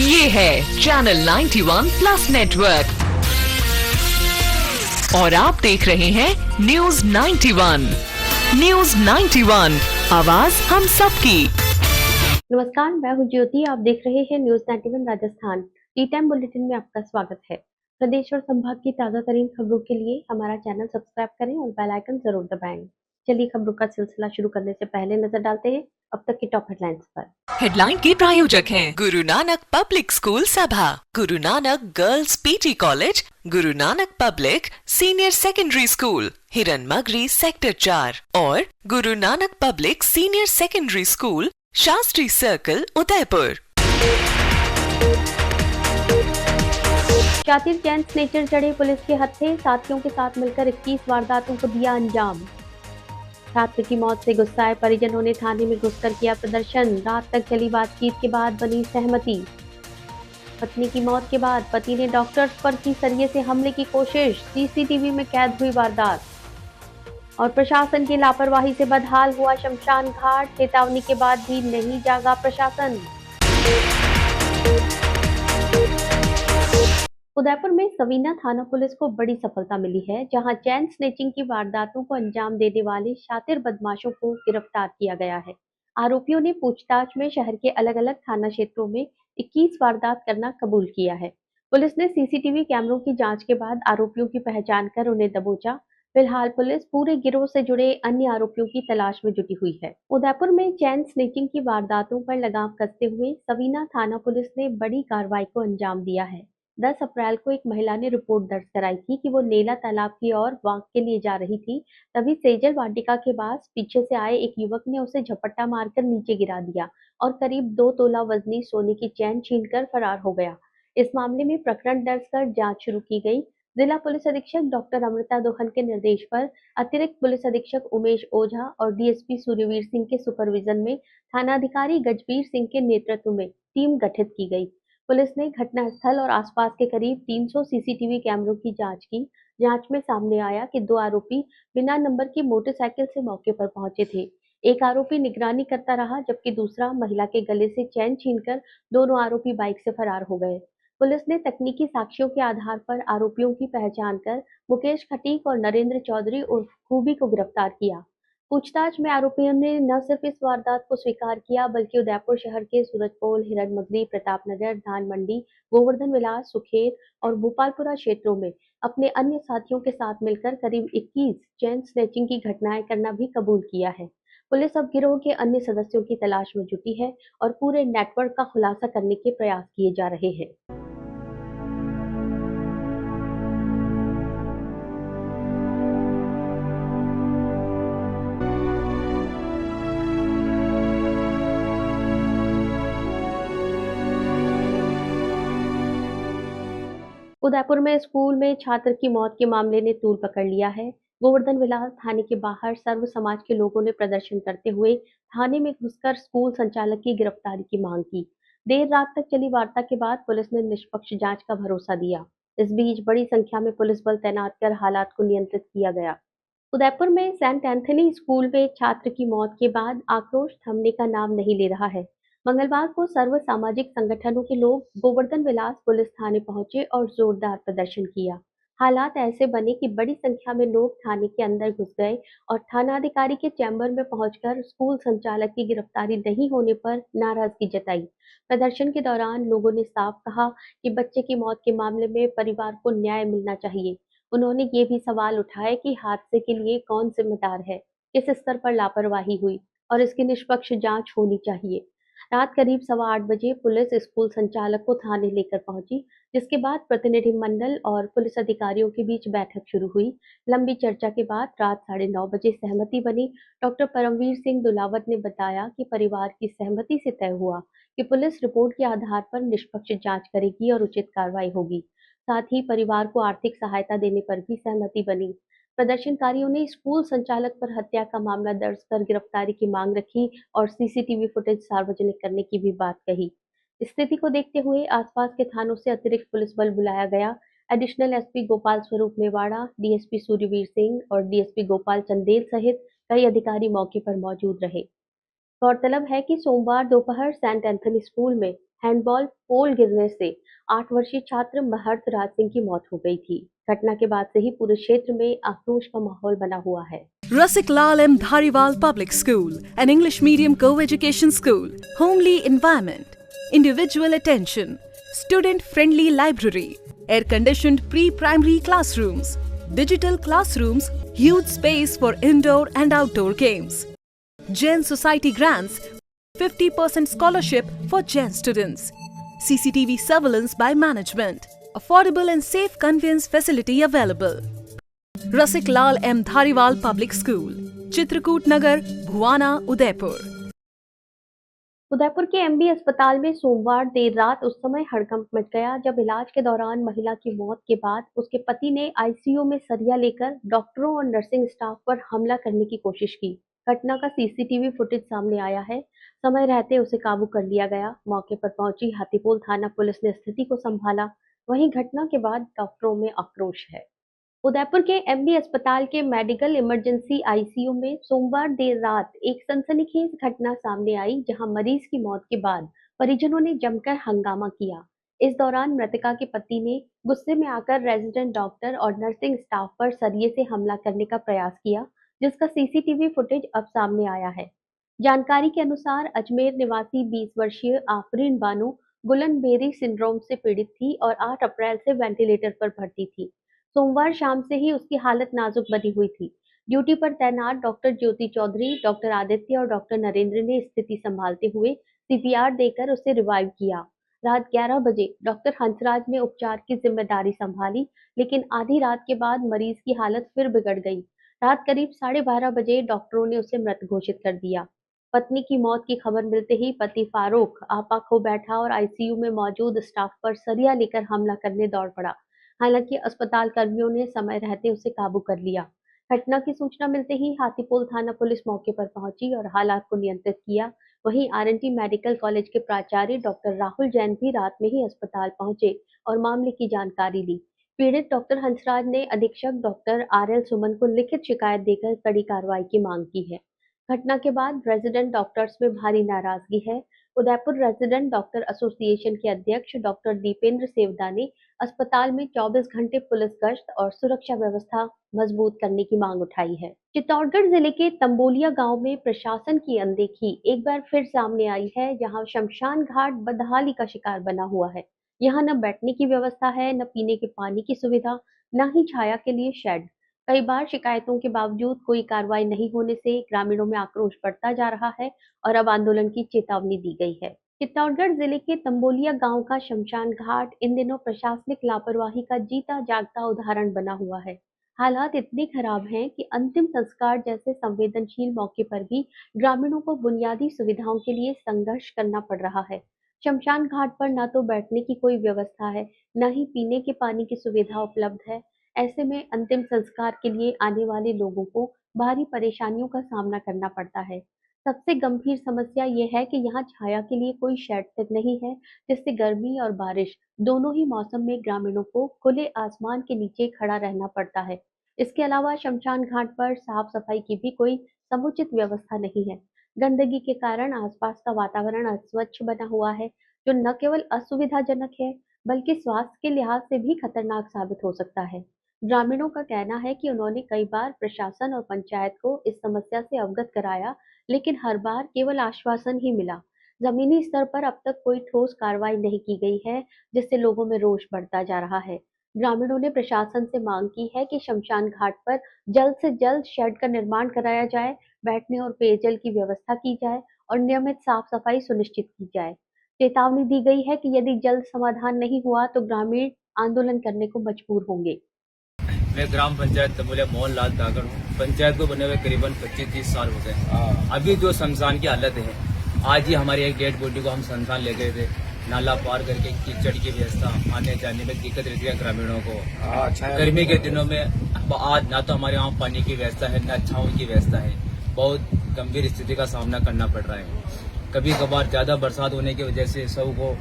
ये है channel 91 plus network और आप देख रहे हैं न्यूज 91। न्यूज 91, आवाज हम सबकी। नमस्कार, मैं हूं ज्योति। आप देख रहे हैं news 91 Rajasthan. T time bulletin में आपका स्वागत है। प्रदेश और संभाग की ताजा तरीन खबरों के लिए हमारा चैनल सब्सक्राइब करें और बेल आइकन जरूर दबाएं। चलिए खबरों का सिलसिला शुरू करने से पहले नजर डालते हैं अब तक की टॉप हेडलाइंस पर। हेडलाइन के प्रायोजक हैं गुरु नानक पब्लिक स्कूल सभा, Guru Nanak girls PT college, Guru Nanak public senior secondary school, हिरन मगरी सेक्टर 4 और Guru Nanak public senior secondary school, Shastri circle, Udaipur. शातिर जैन स्नेचर चढ़े पुलिस के हत्थे, साथियों के साथ मिलकर 21 वारदातों को दिया अंजाम। छात्र की मौत से गुस्साए परिजनों ने थाने में घुसकर किया प्रदर्शन, रात तक चली बातचीत के बाद बनी सहमति। पत्नी की मौत के बाद पति ने डॉक्टर्स पर की सरिये से हमले की कोशिश, सीसीटीवी में कैद हुई वारदात। और प्रशासन की लापरवाही से बदहाल हुआ शमशान घाट, चेतावनी के बाद भी नहीं जागा प्रशासन। उदयपुर में सवीना थाना पुलिस को बड़ी सफलता मिली है, जहां चैन स्नेचिंग की वारदातों को अंजाम देने वाले शातिर बदमाशों को गिरफ्तार किया गया है। आरोपियों ने पूछताछ में शहर के अलग अलग थाना क्षेत्रों में 21 वारदात करना कबूल किया है। पुलिस ने सीसीटीवी कैमरों की जांच के बाद आरोपियों की पहचान कर उन्हें दबोचा। फिलहाल पुलिस पूरे गिरोह से जुड़े अन्य आरोपियों की तलाश में जुटी हुई है। उदयपुर में चैन स्नेचिंग की वारदातों पर लगाम कसते हुए सवीना थाना पुलिस ने बड़ी कार्रवाई को अंजाम दिया है। 10 अप्रैल को एक महिला ने रिपोर्ट दर्ज कराई थी कि वो नेला तालाब की ओर वॉक के लिए जा रही थी। तभी सेजल वाटिका के पास पीछे से आए एक युवक ने उसे झपट्टा मारकर नीचे गिरा दिया और करीब 2 तोला वजनी सोने की चैन छीनकर फरार हो गया। इस मामले में प्रकरण दर्ज कर जांच शुरू की गई। जिला पुलिस अधीक्षक डॉक्टर अमृता दोहन के निर्देश पर अतिरिक्त पुलिस अधीक्षक उमेश ओझा और डीएसपी सूर्यवीर सिंह के सुपरविजन में थानाधिकारी गजबीर सिंह के नेतृत्व में टीम गठित की गई। पुलिस ने घटनास्थल और आसपास के करीब 300 सीसीटीवी कैमरों की जांच की। जांच में सामने आया कि 2 आरोपी बिना नंबर की मोटरसाइकिल से मौके पर पहुंचे थे। एक आरोपी निगरानी करता रहा, जबकि दूसरा महिला के गले से चैन छीनकर दोनों आरोपी बाइक से फरार हो गए। पुलिस ने तकनीकी साक्ष्यों के आधार पर आरोपियों की पहचान कर मुकेश खटीक और नरेंद्र चौधरी उर्फ खूबी को गिरफ्तार किया। पूछताछ में आरोपियों ने न सिर्फ इस वारदात को स्वीकार किया, बल्कि उदयपुर शहर के सूरजपोल, हिरनमगरी, प्रतापनगर, धान मंडी, गोवर्धन विलास, सुखेर और भोपालपुरा क्षेत्रों में अपने अन्य साथियों के साथ मिलकर करीब 21 चैन स्नैचिंग की घटनाएं करना भी कबूल किया है। पुलिस अब गिरोह के अन्य सदस्यों की तलाश में जुटी है और पूरे नेटवर्क का खुलासा करने के प्रयास किए जा रहे हैं। उदयपुर में स्कूल में छात्र की मौत के मामले ने तूल पकड़ लिया है। गोवर्धन विलास थाने के बाहर सर्व समाज के लोगों ने प्रदर्शन करते हुए थाने में घुसकर स्कूल संचालक की गिरफ्तारी की मांग की। देर रात तक चली वार्ता के बाद पुलिस ने निष्पक्ष जांच का भरोसा दिया। इस बीच बड़ी संख्या में पुलिस बल तैनात कर हालात को नियंत्रित किया गया। उदयपुर में सेंट एंथनी स्कूल में छात्र की मौत के बाद आक्रोश थमने का नाम नहीं ले रहा है। मंगलवार को सर्व सामाजिक संगठनों के लोग गोवर्धन विलास पुलिस थाने पहुंचे और जोरदार प्रदर्शन किया। हालात ऐसे बने कि बड़ी संख्या में लोग थाने के अंदर घुस गए और थानाधिकारी के चैम्बर में पहुंचकर स्कूल संचालक की गिरफ्तारी नहीं होने पर नाराजगी जताई। प्रदर्शन के दौरान लोगों ने साफ कहा कि बच्चे की मौत के मामले में परिवार को न्याय मिलना चाहिए। उन्होंने ये भी सवाल उठाए कि हादसे के लिए कौन जिम्मेदार है, किस स्तर पर लापरवाही हुई और इसकी निष्पक्ष जांच होनी चाहिए। रात करीब 8:15 बजे पुलिस स्कूल संचालक को थाने लेकर पहुंची, जिसके बाद प्रतिनिधिमंडल और पुलिस अधिकारियों के बीच बैठक शुरू हुई। लंबी चर्चा के बाद रात 9:30 बजे सहमति बनी। डॉक्टर परमवीर सिंह दुलावत ने बताया कि परिवार की सहमति से तय हुआ कि पुलिस रिपोर्ट के आधार पर निष्पक्ष जांच करेगी और उचित कार्रवाई होगी। साथ ही परिवार को आर्थिक सहायता देने पर भी सहमति बनी। प्रदर्शनकारियों ने स्कूल संचालक पर हत्या का मामला दर्ज कर गिरफ्तारी की मांग रखी और सीसीटीवी फुटेज सार्वजनिक करने की भी बात कही। स्थिति को देखते हुए आसपास के थानों से अतिरिक्त पुलिस बल बुलाया गया। एडिशनल एसपी गोपाल स्वरूप मेवाड़ा, डीएसपी सूर्यवीर सिंह और डीएसपी गोपाल चंदेल सहित कई अधिकारी मौके पर मौजूद रहे। गौरतलब है कि सोमवार दोपहर सेंट एंथनी स्कूल में हैंडबॉल पोल गिरने से 8 वर्षीय छात्र महर्त राज सिंह की मौत हो गई थी। घटना के बाद से ही पूरे क्षेत्र में आक्रोश का माहौल बना हुआ है। Rasik Lal M. Dhariwal Public School, an English medium co-education school, homely environment, individual attention, student-friendly library, air-conditioned pre-primary classrooms, digital classrooms, huge space for indoor and outdoor games. Jain Society grants 50% scholarship for Jain students. CCTV surveillance by management. Affordable and safe conveyance facility available. Rasik Lal M. Dhariwal Public School, Chitrakoot नगर, भुवाना, उदयपुर। उदयपुर के MB अस्पताल में सोमवार देर रात उस समय हड़कंप much गया जब इलाज के दौरान महिला की मौत के बाद उसके पति ने आईसीयू में सरिया लेकर डॉक्टरों और नर्सिंग स्टाफ पर हमला करने की कोशिश की। घटना का सीसीटीवी फुटेज सामने आया है। समय रहते उसे काबू कर लिया गया। मौके पर पहुंची हाथीपोल थाना पुलिस ने स्थिति को संभाला। वहीं घटना के बाद डॉक्टरों में आक्रोश है। उदयपुर के एमबी अस्पताल के मेडिकल इमरजेंसी आईसीयू में सोमवार देर रात एक सनसनीखेज घटना सामने आई जहां मरीज की मौत के बाद परिजनों ने जमकर हंगामा किया। इस दौरान मृतका के पति ने गुस्से में आकर रेजिडेंट डॉक्टर और नर्सिंग स्टाफ पर सरिये से हमला करने का प्रयास किया, जिसका सीसीटीवी फुटेज अब सामने आया है। जानकारी के अनुसार अजमेर निवासी 20 वर्षीय आफरीन बानो गुलन-बेरी सिंड्रोम से पीड़ित थी और 8 अप्रैल से वेंटिलेटर पर भर्ती थी। सोमवार शाम से ही उसकी हालत नाजुक बनी हुई थी। ड्यूटी पर तैनात डॉक्टर ज्योति चौधरी, डॉक्टर आदित्य और डॉक्टर नरेंद्र ने स्थिति संभालते हुए सीपीआर देकर उसे रिवाइव किया। रात 11 बजे डॉक्टर हंसराज ने उपचार की जिम्मेदारी संभाली, लेकिन आधी रात के बाद मरीज की हालत फिर बिगड़ गई। रात करीब 12:30 बजे डॉक्टरों ने उसे मृत घोषित कर दिया। पत्नी की मौत की खबर मिलते ही पति फारूक आपा खो बैठा और आईसीयू में मौजूद स्टाफ पर सरिया लेकर हमला करने दौड़ पड़ा। हालांकि अस्पताल कर्मियों ने समय रहते उसे काबू कर लिया। घटना की सूचना मिलते ही हाथीपोल थाना पुलिस मौके पर पहुंची और हालात को नियंत्रित किया। वहीं आरएनटी मेडिकल कॉलेज के प्राचार्य डॉक्टर राहुल जैन भी रात में ही अस्पताल पहुंचे और मामले की जानकारी ली। पीड़ित डॉक्टर हंसराज ने अधीक्षक डॉक्टर आरएल सुमन को लिखित शिकायत देकर कड़ी कार्रवाई की मांग की है। घटना के बाद रेजिडेंट डॉक्टर्स में भारी नाराजगी है। उदयपुर रेजिडेंट डॉक्टर एसोसिएशन के अध्यक्ष डॉक्टर दीपेंद्र सेवदा ने अस्पताल में 24 घंटे पुलिस गश्त और सुरक्षा व्यवस्था मजबूत करने की मांग उठाई है। चित्तौड़गढ़ जिले के तंबोलिया गांव में प्रशासन की अनदेखी एक बार फिर सामने आई है, जहां शमशान घाट बदहाली का शिकार बना हुआ है। यहाँ न बैठने की व्यवस्था है, न पीने के पानी की सुविधा, न ही छाया के लिए शेड। कई बार शिकायतों के बावजूद कोई कार्रवाई नहीं होने से ग्रामीणों में आक्रोश बढ़ता जा रहा है और अब आंदोलन की चेतावनी दी गई है। चित्तौड़गढ़ जिले के तंबोलिया गांव का शमशान घाट इन दिनों प्रशासनिक लापरवाही का जीता जागता उदाहरण बना हुआ है। हालात इतने खराब हैं कि अंतिम संस्कार जैसे संवेदनशील मौके पर भी ग्रामीणों को बुनियादी सुविधाओं के लिए संघर्ष करना पड़ रहा है। शमशान घाट पर न तो बैठने की कोई व्यवस्था है, न ही पीने के पानी की सुविधा उपलब्ध है। ऐसे में अंतिम संस्कार के लिए आने वाले लोगों को भारी परेशानियों का सामना करना पड़ता है। सबसे गंभीर समस्या ये है कि यहाँ छाया के लिए कोई शेड तक नहीं है, जिससे गर्मी और बारिश दोनों ही मौसम में ग्रामीणों को खुले आसमान के नीचे खड़ा रहना पड़ता है। इसके अलावा शमशान घाट पर साफ सफाई की भी कोई समुचित व्यवस्था नहीं है। गंदगी के कारण आसपास का वातावरण अस्वच्छ बना हुआ है, जो न केवल असुविधाजनक है बल्कि स्वास्थ्य के लिहाज से भी खतरनाक साबित हो सकता है। ग्रामीणों का कहना है कि उन्होंने कई बार प्रशासन और पंचायत को इस समस्या से अवगत कराया, लेकिन हर बार केवल आश्वासन ही मिला। जमीनी स्तर पर अब तक कोई ठोस कार्रवाई नहीं की गई है, जिससे लोगों में रोष बढ़ता जा रहा है। ग्रामीणों ने प्रशासन से मांग की है कि शमशान घाट पर जल्द से जल्द शेड का निर्माण कराया जाए, बैठने और पेयजल की व्यवस्था की जाए और नियमित साफ सफाई सुनिश्चित की जाए। चेतावनी दी गई है कि यदि जल्द समाधान नहीं हुआ तो ग्रामीण आंदोलन करने को मजबूर होंगे। मैं ग्राम पंचायत तंबोलिया मोहन लाल दागड़ हूँ। पंचायत को बने हुए करीबन 25-30 साल हो गए। अभी जो शमशान की हालत है, आज ही हमारी एक डेड बॉडी को हम शमशान ले गए थे। नाला पार करके कीचड़ की व्यवस्था, आने जाने में दिक्कत रहती है ग्रामीणों को। गर्मी के दिनों में आज ना तो हमारे वहाँ पानी की व्यवस्था है, न छाँव की व्यवस्था है। बहुत गंभीर स्थिति का सामना करना पड़ रहा है। कभी कभार ज्यादा बरसात होने की वजह से सब को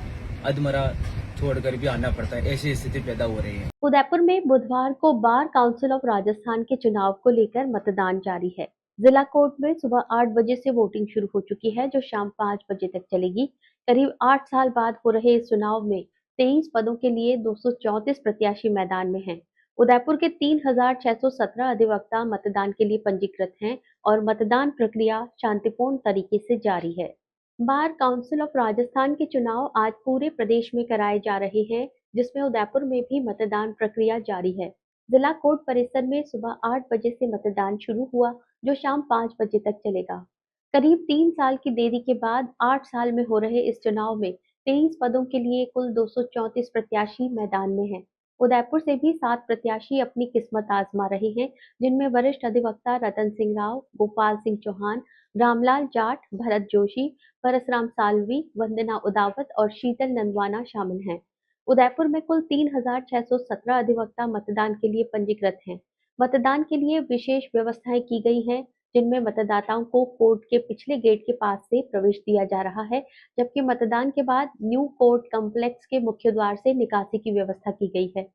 अधमरा छोड़कर भी आना पड़ता है। ऐसी स्थिति पैदा हो रही है। उदयपुर में बुधवार को बार काउंसिल ऑफ राजस्थान के चुनाव को लेकर मतदान जारी है। जिला कोर्ट में सुबह 8 बजे से वोटिंग शुरू हो चुकी है, जो शाम 5 बजे तक चलेगी। करीब 8 साल बाद हो रहे इस चुनाव में 23 पदों के लिए 234 प्रत्याशी मैदान में हैं। उदयपुर के 3,617 अधिवक्ता मतदान के लिए पंजीकृत हैं और मतदान प्रक्रिया शांतिपूर्ण तरीके से जारी है। बार काउंसिल ऑफ राजस्थान के चुनाव आज पूरे प्रदेश में कराए जा रहे हैं, जिसमें उदयपुर में भी मतदान प्रक्रिया जारी है। जिला कोर्ट परिसर में सुबह 8 बजे से मतदान शुरू हुआ, जो शाम 5 बजे तक चलेगा। करीब 3 साल की देरी के बाद 8 साल में हो रहे इस चुनाव में 23 पदों के लिए कुल 234 प्रत्याशी मैदान में हैं। उदयपुर से भी 7 प्रत्याशी अपनी किस्मत आजमा रहे हैं, जिनमें वरिष्ठ अधिवक्ता रतन सिंह राव, गोपाल सिंह चौहान, रामलाल जाट, भरत जोशी, परसराम साल्वी, वंदना उदावत और शीतल नंदवाना शामिल हैं। उदयपुर में कुल 3,617 अधिवक्ता मतदान के लिए पंजीकृत हैं। मतदान के लिए विशेष व्यवस्थाएं की गई हैं, जिनमें मतदाताओं को कोर्ट के पिछले गेट के पास से प्रवेश दिया जा रहा है, जबकि मतदान के बाद न्यू कोर्ट कॉम्प्लेक्स के मुख्य द्वार से निकासी की व्यवस्था की गई है।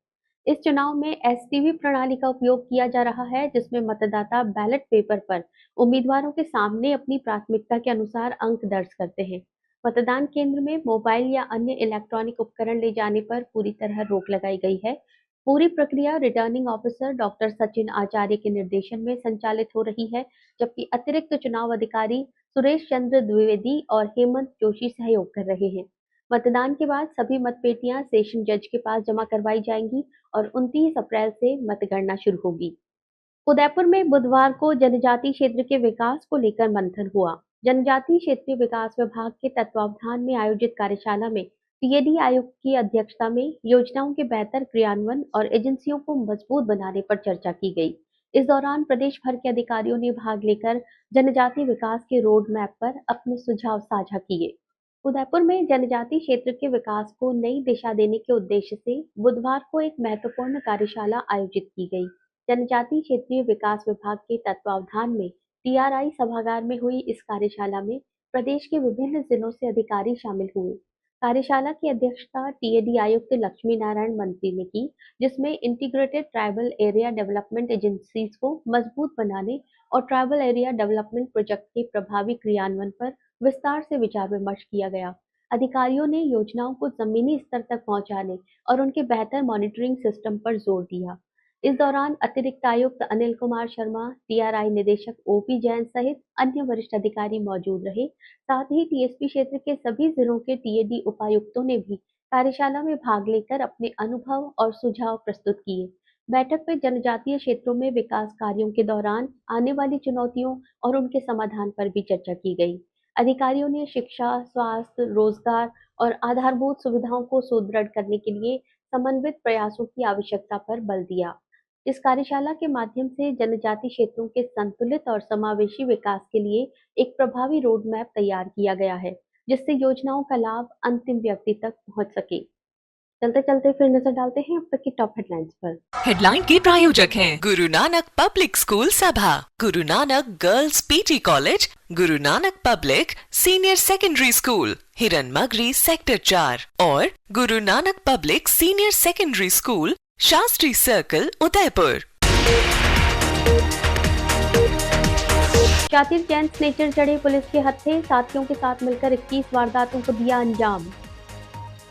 इस चुनाव में एसटीवी प्रणाली का उपयोग किया जा रहा है, जिसमें मतदाता बैलेट पेपर पर उम्मीदवारों के सामने अपनी प्राथमिकता के अनुसार अंक दर्ज करते हैं। मतदान केंद्र में मोबाइल या अन्य इलेक्ट्रॉनिक उपकरण ले जाने पर पूरी तरह रोक लगाई गई है। पूरी प्रक्रिया रिटर्निंग ऑफिसर डॉक्टर सचिन आचार्य के निर्देशन में संचालित हो रही है, जबकि अतिरिक्त चुनाव अधिकारी सुरेश चंद्र द्विवेदी और हेमंत जोशी सहयोग कर रहे हैं। मतदान के बाद सभी मतपेटियां सेशन जज के पास जमा करवाई जाएंगी और 29 अप्रैल से मतगणना शुरू होगी। उदयपुर में बुधवार को जनजातीय क्षेत्र के विकास को लेकर मंथन हुआ। जनजातीय क्षेत्रीय विकास विभाग के तत्वावधान में आयोजित कार्यशाला में टीएडी आयुक्त की अध्यक्षता में योजनाओं के बेहतर क्रियान्वयन और एजेंसियों को मजबूत बनाने पर चर्चा की गई। इस दौरान प्रदेश भर के अधिकारियों ने भाग लेकर जनजातीय विकास के रोड मैप पर अपने सुझाव साझा किए। उदयपुर में जनजातीय क्षेत्र के विकास को नई दिशा देने के उद्देश्य से बुधवार को एक महत्वपूर्ण कार्यशाला आयोजित की गई। जनजातीय क्षेत्रीय विकास विभाग के तत्वावधान में टीआरआई सभागार में हुई इस कार्यशाला में प्रदेश के विभिन्न जिलों से अधिकारी शामिल हुए। कार्यशाला की अध्यक्षता टीएडी आयुक्त लक्ष्मी नारायण मंत्री ने की, जिसमें integrated tribal area development agencies को मजबूत बनाने और ट्राइबल एरिया डेवलपमेंट प्रोजेक्ट के प्रभावी क्रियान्वयन पर विस्तार से विचार विमर्श किया गया। अधिकारियों ने योजनाओं को जमीनी स्तर तक पहुंचाने और उनके बेहतर मॉनिटरिंग सिस्टम पर जोर दिया। इस दौरान अतिरिक्त आयुक्त अनिल कुमार शर्मा, टीआरआई निदेशक ओपी जैन सहित अन्य वरिष्ठ अधिकारी मौजूद रहे। साथ ही टीएसपी क्षेत्र के सभी जिलों के टीएडी उपायुक्तों ने भी कार्यशाला में भाग लेकर अपने अनुभव और सुझाव प्रस्तुत किए। बैठक में जनजातीय क्षेत्रों में विकास कार्यों के दौरान आने वाली चुनौतियों और उनके समाधान पर भी चर्चा की गई। अधिकारियों ने शिक्षा, स्वास्थ्य, रोजगार और आधारभूत सुविधाओं को सुदृढ़ करने के लिए समन्वित प्रयासों की आवश्यकता पर बल दिया। इस कार्यशाला के माध्यम से जनजातीय क्षेत्रों के संतुलित और समावेशी विकास के लिए एक प्रभावी रोड मैप तैयार किया गया है, जिससे योजनाओं का लाभ अंतिम व्यक्ति तक पहुंच सके। चलते चलते फिर नजर डालते हैं अब तक की टॉप हेडलाइंस पर। हेडलाइन के प्रायोजक हैं गुरु नानक पब्लिक स्कूल सभा, Guru Nanak girls PT college, Guru Nanak public senior secondary school, हिरन मगरी सेक्टर 4 और Guru Nanak public senior secondary school, Shastri circle, Udaipur. शातिर जैन स्नेचर चढ़े पुलिस के हत्थे, साथियों के साथ मिलकर 21 वारदातों को दिया अंजाम।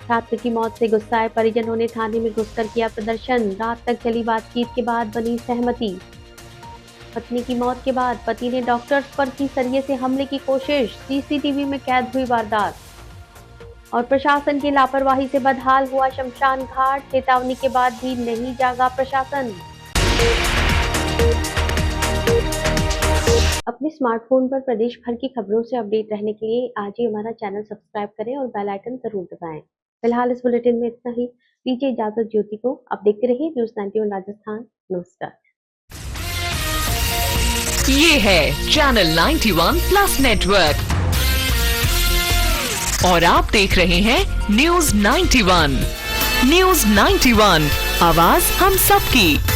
छात्र की मौत से गुस्साए परिजनों ने थाने में घुसकर किया प्रदर्शन। रात तक चली बातचीत के बाद बनी सहमति। पत्नी की मौत के बाद पति ने डॉक्टर्स पर की सरिये से हमले की कोशिश, सीसीटीवी में कैद हुई वारदात। और प्रशासन की लापरवाही से बदहाल हुआ शमशान घाट, चेतावनी के बाद भी नहीं जागा प्रशासन। अपने स्मार्टफोन पर प्रदेश भर की खबरों से अपडेट रहने के लिए आज ही हमारा चैनल सब्सक्राइब करें और बेल आइकन जरूर दबाएं। फिलहाल इस बुलेटिन में इतना ही। दीजिए इजाजत ज्योति को। अब देखते रहिए न्यूज़ 91 राजस्थान। नमस्कार। ये है चैनल 91 प्लस नेटवर्क और आप देख रहे हैं न्यूज़ 91। न्यूज़ 91, आवाज हम सबकी।